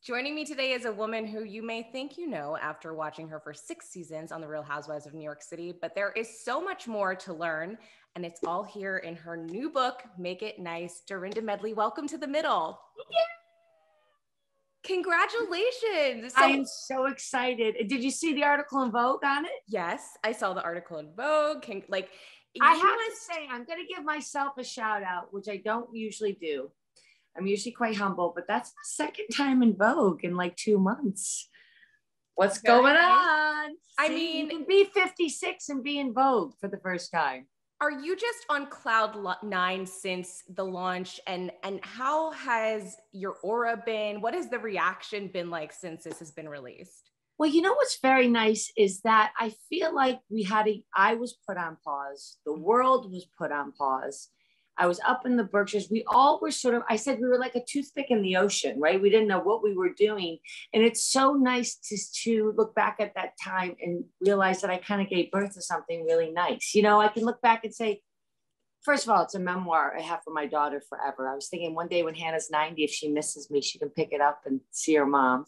Joining me today is a woman who you may think you know after watching her for 6 seasons on The Real Housewives of New York City, but there is so much more to learn, and it's all here in her new book, Make It Nice. Dorinda Medley, welcome to the middle. Yeah. Congratulations. I am so excited. Did you see the article in Vogue on it? Yes, I saw the article in Vogue. I have to say, I'm going to give myself a shout out, which I don't usually do. I'm usually quite humble, but that's the second time in Vogue in like 2 months. What's going on? I mean, you can be 56 and be in Vogue for the first time. Are you just on cloud nine since the launch? And how has your aura been? What has the reaction been like since this has been released? Well, you know what's very nice is that I feel like I was put on pause. The world was put on pause. I was up in the Berkshires. We all were I said we were like a toothpick in the ocean, right? We didn't know what we were doing. And it's so nice to look back at that time and realize that I kind of gave birth to something really nice. You know, I can look back and say, first of all, it's a memoir I have for my daughter forever. I was thinking one day when Hannah's 90, if she misses me, she can pick it up and see her mom.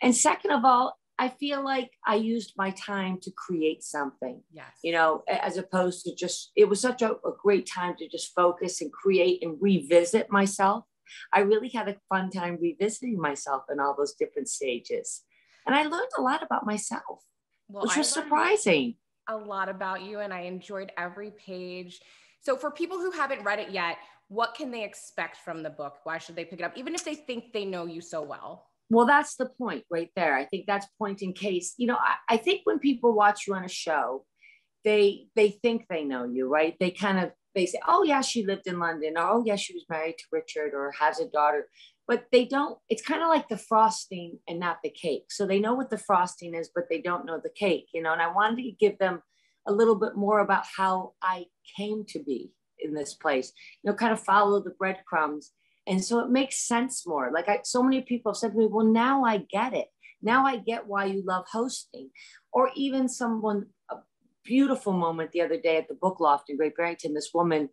And second of all, I feel like I used my time to create something, yes. You know, as opposed to it was such a great time to just focus and create and revisit myself. I really had a fun time revisiting myself in all those different stages. And I learned a lot about myself, which was surprising. A lot about you, and I enjoyed every page. So for people who haven't read it yet, what can they expect from the book? Why should they pick it up, even if they think they know you so well? Well, that's the point right there. I think that's point in case. You know, I think when people watch you on a show, they think they know you, right? They say, oh yeah, she lived in London, or oh yeah, she was married to Richard or has a daughter, but they don't. It's kind of like the frosting and not the cake. So they know what the frosting is, but they don't know the cake, you know. And I wanted to give them a little bit more about how I came to be in this place, you know, kind of follow the breadcrumbs. And so it makes sense more. So many people have said to me, well, now I get it. Now I get why you love hosting. Or even a beautiful moment the other day at the book loft in Great Barrington, this woman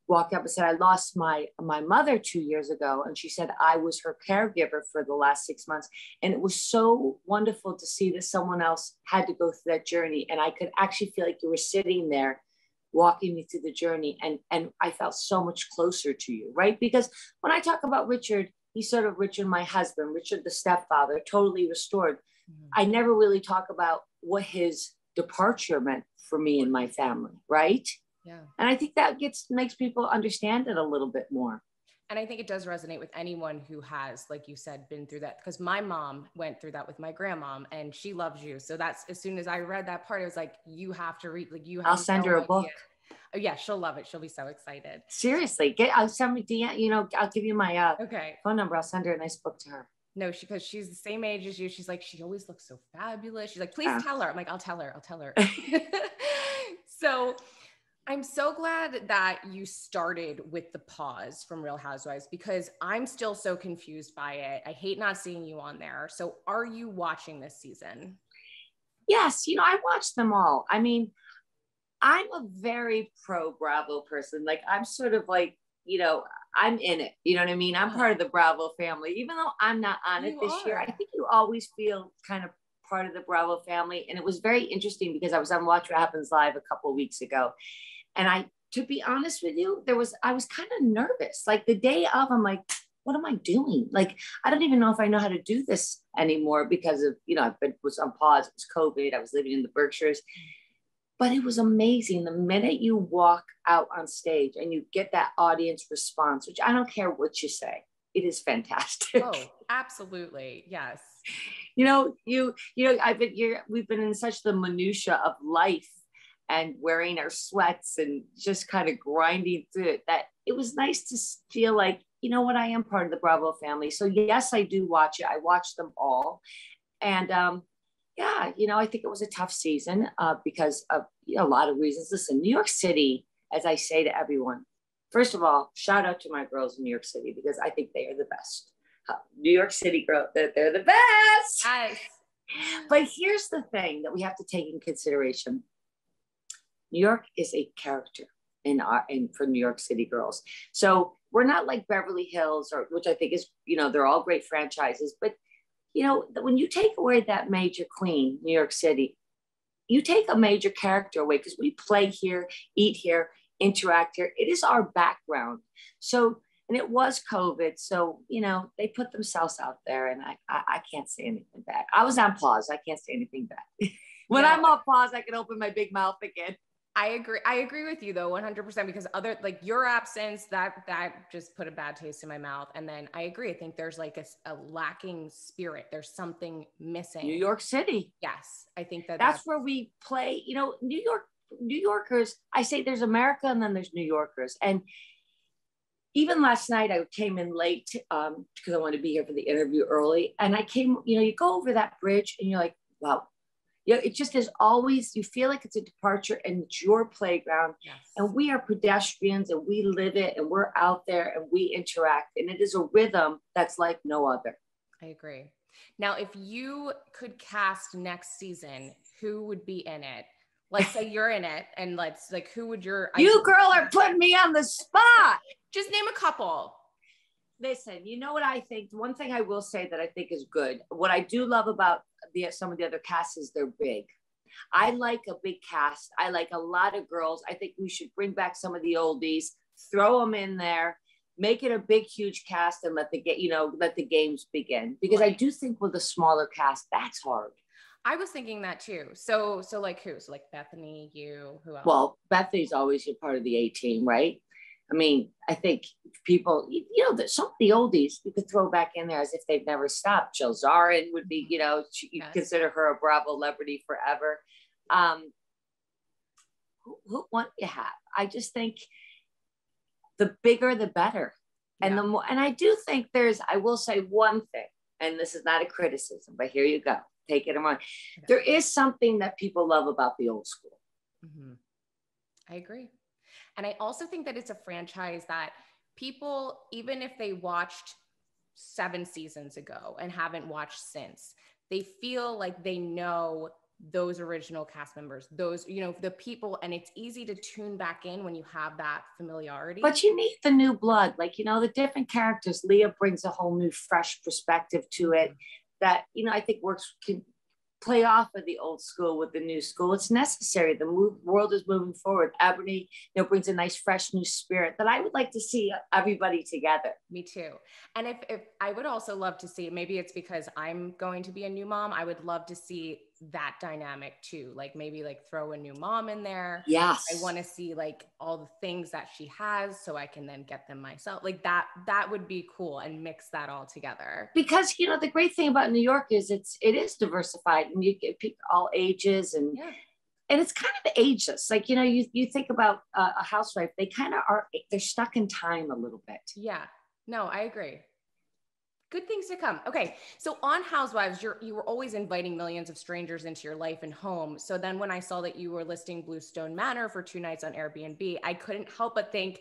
walked up and said, I lost my mother 2 years ago. And she said, I was her caregiver for the last 6 months. And it was so wonderful to see that someone else had to go through that journey. And I could actually feel like you were sitting there walking me through the journey. And I felt so much closer to you, right? Because when I talk about Richard, he's sort of Richard, my husband, Richard, the stepfather, totally restored. Mm-hmm. I never really talk about what his departure meant for me and my family, right? Yeah. And I think that makes people understand it a little bit more. And I think it does resonate with anyone who has, like you said, been through that, because my mom went through that with my grandmom and she loves you. So that's, as soon as I read that part, it was like, you have to read, I'll send her a book. Oh, yeah, she'll love it. She'll be so excited. Seriously, I'll send me, you know, I'll give you my phone number. I'll send her a nice book to her. No, because she's the same age as you. She's like, she always looks so fabulous. She's like, please tell her. I'm like, I'll tell her. So I'm so glad that you started with the pause from Real Housewives, because I'm still so confused by it. I hate not seeing you on there. So are you watching this season? Yes. You know, I watched them all. I mean, I'm a very pro Bravo person. Like, I'm sort of like, you know, I'm in it. You know what I mean? I'm part of the Bravo family, even though I'm not on it this year. I think you always feel kind of part of the Bravo family. And it was very interesting because I was on Watch What Happens Live a couple of weeks ago. And to be honest with you, I was kind of nervous. Like the day of, I'm like, what am I doing? Like, I don't even know if I know how to do this anymore because of, you know, was on pause. It was COVID. I was living in the Berkshires. But it was amazing. The minute you walk out on stage and you get that audience response, which I don't care what you say, it is fantastic. Oh, absolutely. Yes. You know, we've been in such the minutia of life and wearing our sweats and just kind of grinding through it, that it was nice to feel like, you know what, I am part of the Bravo family. So yes, I do watch it. I watch them all. And yeah, you know, I think it was a tough season because of a lot of reasons. Listen, New York City, as I say to everyone, first of all, shout out to my girls in New York City, because I think they are the best. New York City girls, they're the best. Yes. But here's the thing that we have to take in consideration. New York is a character for New York City girls. So we're not like Beverly Hills, which I think is, you know, they're all great franchises, but you know, when you take away that major queen, New York City, you take a major character away because we play here, eat here, interact here. It is our background. So, and it was COVID. So, you know, they put themselves out there and I can't say anything bad. I was on pause. I can't say anything bad. When I'm on pause, I can open my big mouth again. I agree. I agree with you though, 100%, because other, like your absence, that just put a bad taste in my mouth. And then I agree. I think there's like a lacking spirit. There's something missing. New York City. Yes. I think that's where we play, you know, New Yorkers. I say there's America and then there's New Yorkers. And even last night I came in late because I wanted to be here for the interview early. And I came, you know, you go over that bridge and you're like, wow. You know, it just is always, you feel like it's a departure and it's your playground. Yes. And we are pedestrians and we live it and we're out there and we interact. And it is a rhythm that's like no other. I agree. Now, if you could cast next season, who would be in it? Let's say you're in it and let's like, who would you girl are putting me on the spot. Just name a couple. Listen, you know what I think? One thing I will say that I think is good. What I do love about some of the other casts is they're big. I like a big cast. I like a lot of girls. I think we should bring back some of the oldies, throw them in there, make it a big, huge cast, and let the games begin. Because I do think with a smaller cast, that's hard. I was thinking that too. So like who? So like Bethany, you, who else? Well, Bethany's always a part of the A team, right? I mean, I think people, you know, that some of the oldies you could throw back in there as if they've never stopped. Jill Zarin would be, you know, you consider her a Bravo celebrity forever. Who want you have? I just think the bigger, the better. And the more, and I do think I will say one thing, and this is not a criticism, but here you go. Take it and run. Okay. There is something that people love about the old school. Mm-hmm. I agree. And I also think that it's a franchise that people, even if they watched 7 seasons ago and haven't watched since, they feel like they know those original cast members, those, you know, the people, and it's easy to tune back in when you have that familiarity. But you need the new blood, like, you know, the different characters. Leah brings a whole new, fresh perspective to it that, you know, I think can play off of the old school with the new school. It's necessary. The world is moving forward. Ebony, you know, brings a nice, fresh new spirit that I would like to see everybody together. Me too. And if I would also love to see, maybe it's because I'm going to be a new mom, I would love to see that dynamic too. Like maybe like throw a new mom in there. Yes. I want to see like all the things that she has so I can then get them myself. Like that would be cool, and mix that all together. Because, you know, the great thing about New York is it is diversified and you get all ages and it's kind of ageless. Like, you know, you think about a housewife, they kind of they're stuck in time a little bit. Yeah, no, I agree. Good things to come. Okay. So on Housewives, you were always inviting millions of strangers into your life and home. So then when I saw that you were listing Bluestone Manor for 2 nights on Airbnb, I couldn't help but think,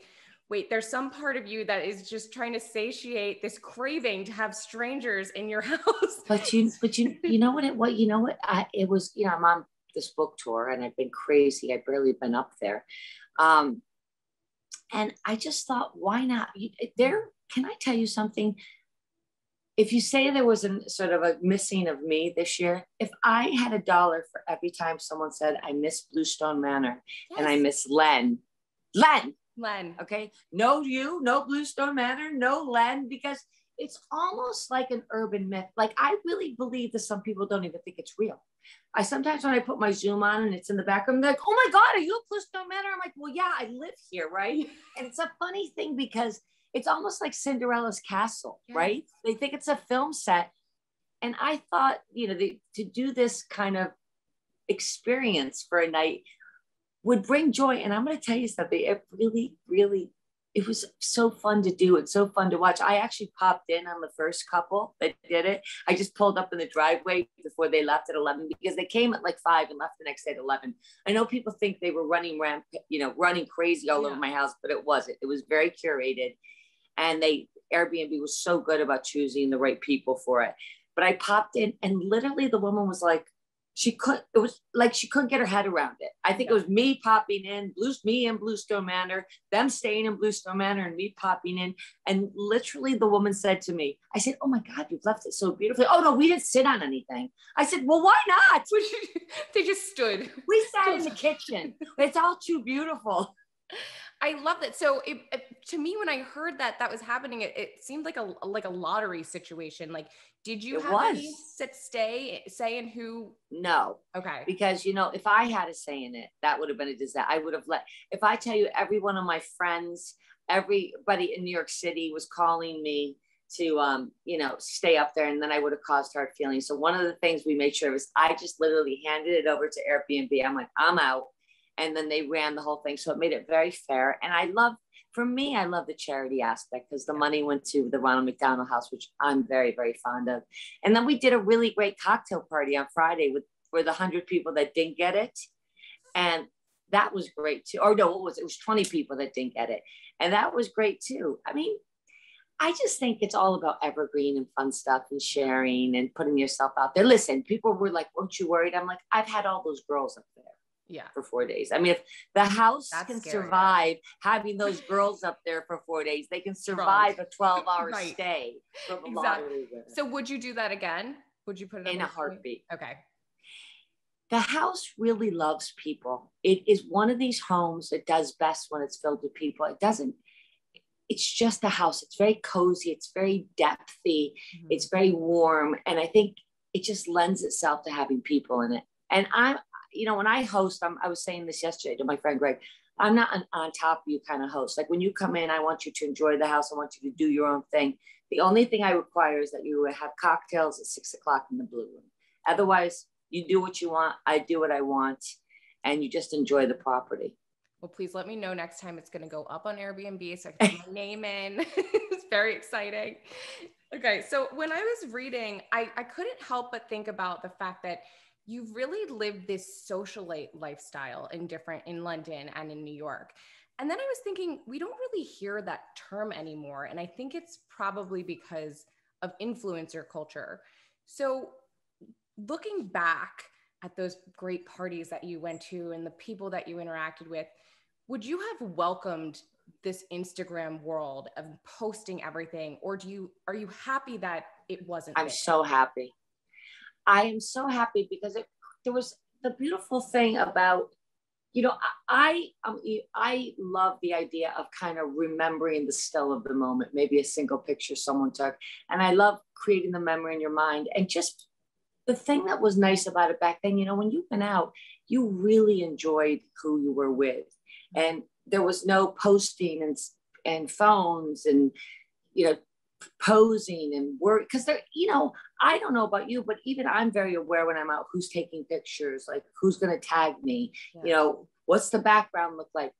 wait, there's some part of you that is just trying to satiate this craving to have strangers in your house. But you know what it was, you know, I'm on this book tour and I've been crazy. I've barely been up there. And I just thought, why not? Can I tell you something? If you say there was a sort of a missing of me this year, if I had $1 for every time someone said, I miss Bluestone Manor and I miss Len. Okay. No Bluestone Manor, no Len, because it's almost like an urban myth. Like I really believe that some people don't even think it's real. Sometimes when I put my Zoom on and it's in the background, they're like, oh my God, are you at Bluestone Manor? I'm like, well, yeah, I live here, right? And it's a funny thing because it's almost like Cinderella's castle, right? They think it's a film set. And I thought, you know, to do this kind of experience for a night would bring joy. And I'm going to tell you something. It really, really, it was so fun to do. It's so fun to watch. I actually popped in on the first couple that did it. I just pulled up in the driveway before they left at 11 because they came at like 5 and left the next day at 11. I know people think they were running crazy all over my house, but it wasn't. It was very curated. And Airbnb was so good about choosing the right people for it. But I popped in and literally the woman was like, it was like she couldn't get her head around it. I think it was me popping in, Bluestone Manor, them staying in Bluestone Manor and me popping in. And literally the woman said to me, I said, oh my God, you've left it so beautifully. Oh no, we didn't sit on anything. I said, well, why not? They just stood. We sat in the kitchen. It's all too beautiful. I love that. So to me, when I heard that was happening, it seemed like a lottery situation. Like, did you have any say in who? No. Okay. Because, if I had a say in it, that would have been a disaster. I would have if I tell you, every one of my friends, everybody in New York City was calling me to, stay up there, and then I would have caused hard feelings. So one of the things we made sure was I just literally handed it over to Airbnb. I'm like, I'm out. And then they ran the whole thing. So it made it very fair. And I love the charity aspect, because the money went to the Ronald McDonald House, which I'm very, very fond of. And then we did a really great cocktail party on Friday for the 100 people that didn't get it. And that was great too. Or no, it was 20 people that didn't get it. And that was great too. I mean, I just think it's all about evergreen and fun stuff and sharing and putting yourself out there. Listen, people were like, weren't you worried? I'm like, I've had all those girls up there. Yeah. For 4 days. I mean, if the house can survive having those girls up there for 4 days, they can survive a 12-hour stay from a lottery winner. So would you do that again? Would you put it in a heartbeat? Okay. The house really loves people. It is one of these homes that does best when it's filled with people. It's just a house. It's very cozy. It's very depthy. Mm-hmm. It's very warm. And I think it just lends itself to having people in it. And when I host, I was saying this yesterday to my friend Greg, I'm not an on top of you kind of host. Like when you come in, I want you to enjoy the house. I want you to do your own thing. The only thing I require is that you have cocktails at 6:00 in the blue room. Otherwise, you do what you want. I do what I want. And you just enjoy the property. Well, please let me know next time it's going to go up on Airbnb so I can put my name in. It's very exciting. Okay. So when I was reading, I couldn't help but think about the fact that you've really lived this socialite lifestyle in London and in New York. And then I was thinking, we don't really hear that term anymore. And I think it's probably because of influencer culture. So looking back at those great parties that you went to and the people that you interacted with, would you have welcomed this Instagram world of posting everything? Or are you happy that it wasn't? I'm so happy. I am so happy because there was the beautiful thing about, I love the idea of kind of remembering the still of the moment, maybe a single picture someone took. And I love creating the memory in your mind. And just the thing that was nice about it back then, when you went out, you really enjoyed who you were with. And there was no posting and phones and, posing and work, because I don't know about you, but even I'm very aware when I'm out who's taking pictures, like who's going to tag me, what's the background look like.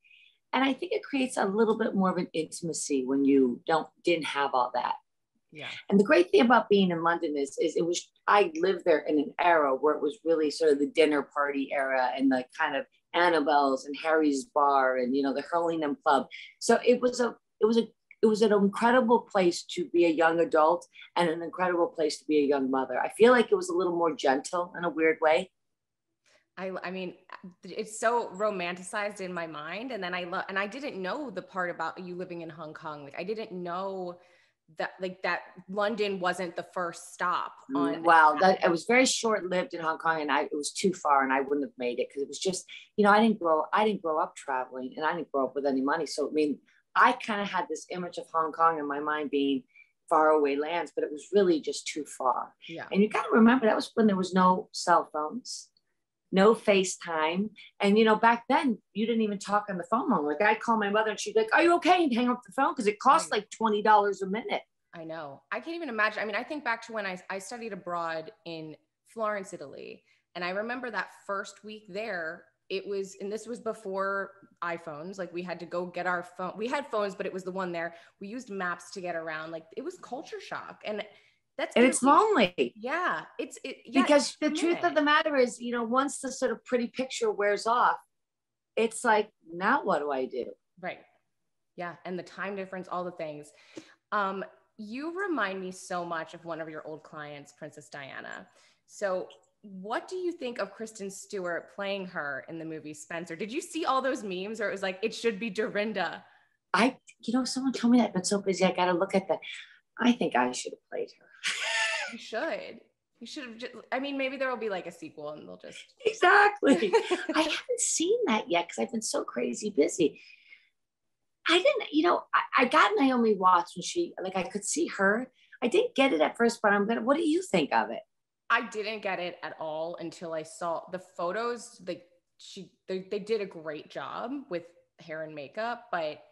And I think it creates a little bit more of an intimacy when you didn't have all that. Yeah. And the great thing about being in London is I lived there in an era where it was really sort of the dinner party era and the kind of Annabelle's and Harry's bar and the Hurlingham Club. So it was an incredible place to be a young adult and an incredible place to be a young mother. I feel like it was a little more gentle in a weird way. I mean, it's so romanticized in my mind. And then I didn't know the part about you living in Hong Kong. Like I didn't know that London wasn't the first stop on. Wow. It was very short-lived in Hong Kong, and it was too far and I wouldn't have made it because it was just, I didn't grow up traveling and I didn't grow up with any money. So, I mean, I kind of had this image of Hong Kong in my mind being faraway lands, but it was really just too far. Yeah. And you got to remember that was when there was no cell phones, no FaceTime. And, back then you didn't even talk on the phone long. Like I'd call my mother and she'd be like, are you okay? And hang up the phone. Cause it cost like $20 a minute. I know. I can't even imagine. I mean, I think back to when I studied abroad in Florence, Italy. And I remember that first week there, and this was before iPhones. Like we had to go get our phone. We had phones, but it was the one there. We used maps to get around. Like it was culture shock. And it's lonely. Yeah. Because the truth of the matter is, once the sort of pretty picture wears off, it's like, now what do I do? Right. Yeah. And the time difference, all the things. You remind me so much of one of your old clients, Princess Diana. So what do you think of Kristen Stewart playing her in the movie Spencer? Did you see all those memes, or it was like, it should be Dorinda? Someone told me that, but so busy. I got to look at that. I think I should have played her. You should. You should have just, I mean, maybe there will be like a sequel and they'll just. Exactly. I haven't seen that yet because I've been so crazy busy. I didn't, I got Naomi Watts when I could see her. I didn't get it at first, but what do you think of it? I didn't get it at all until I saw the photos. Like they did a great job with hair and makeup, but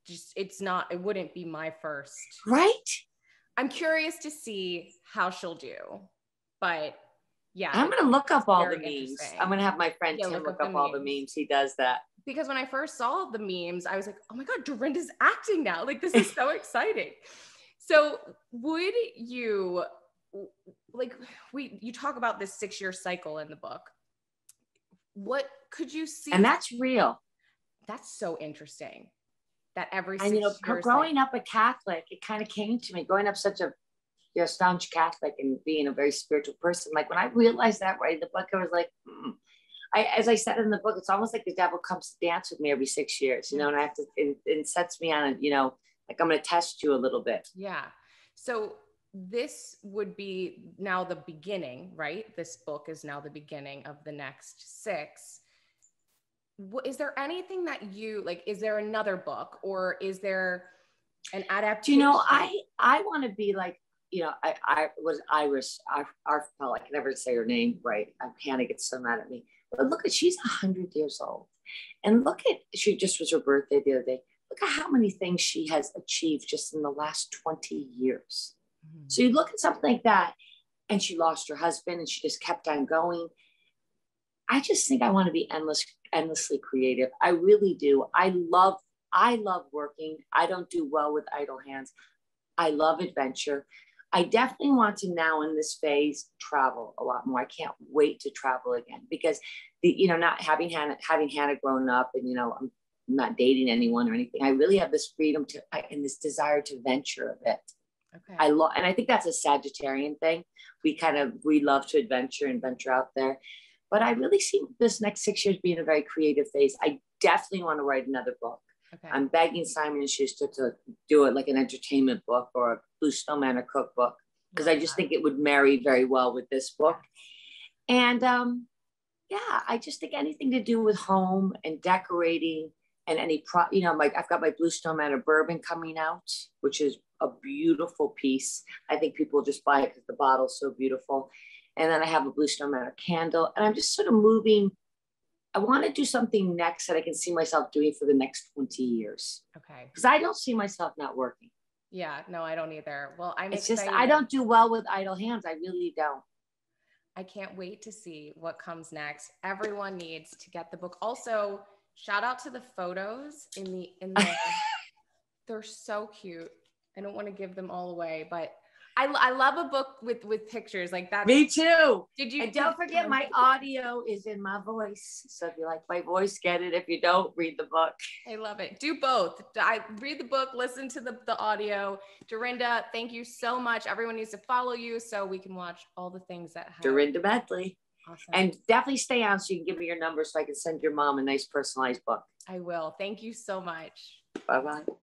just, it wouldn't be my first. Right? I'm curious to see how she'll do, but yeah. I'm going to look up all the memes. I'm going to have my friend Tim look up all the memes. He does that. Because when I first saw the memes, I was like, oh my God, Dorinda's acting now. Like, this is so exciting. So would you, you talk about this 6-year cycle in the book. What could you see? And that's real. That's so interesting. That every 6 years. Growing up a Catholic, it kind of came to me, growing up such a staunch Catholic and being a very spiritual person. Like when I realized that writing the book, I was like, as I said in the book, it's almost like the devil comes to dance with me every 6 years, and I have to, it sets me on like I'm going to test you a little bit. Yeah. So this would be now the beginning, right? This book is now the beginning of the next 6. Is there anything that you like? Is there another book, or is there an adaptation? I want to be like, I was Iris Arfel. I can never say her name right. Hannah gets so mad at me. But look at, she's 100 years old, and she just was her birthday the other day. Look at how many things she has achieved just in the last 20 years. Mm-hmm. So you look at something like that, and she lost her husband, and she just kept on going. I just think I want to be endlessly creative. I really do. I love working. I don't do well with idle hands. I love adventure. I definitely want to now in this phase travel a lot more. I can't wait to travel again because not having Hannah grown up, and I'm not dating anyone or anything. I really have this freedom and this desire to venture a bit. Okay. And I think that's a Sagittarian thing. We love to adventure and venture out there. But I really see this next 6 years being a very creative phase. I definitely want to write another book. Okay. I'm begging Simon & Schuster to do it like an entertainment book or a Bluestone Manor cookbook, because I just think it would marry very well with this book. And I just think anything to do with home and decorating and I've got my Bluestone Manor bourbon coming out, which is a beautiful piece. I think people will just buy it because the bottle's so beautiful. And then I have a Bluestone Manor candle, and I'm just sort of moving. I want to do something next that I can see myself doing for the next 20 years. Okay. Because I don't see myself not working. Yeah, no, I don't either. Well, it's excited. Just, I don't do well with idle hands. I really don't. I can't wait to see what comes next. Everyone needs to get the book. Also, shout out to the photos in the they're so cute. I don't want to give them all away, but I love a book with pictures like that. Me too. And don't forget, my audio is in my voice. So if you like my voice, get it. If you don't, read the book. I love it. Do both. I read the book, listen to the audio. Dorinda, thank you so much. Everyone needs to follow you so we can watch all the things that happen. Dorinda Medley. Awesome. And definitely stay on so you can give me your number so I can send your mom a nice personalized book. I will. Thank you so much. Bye-bye.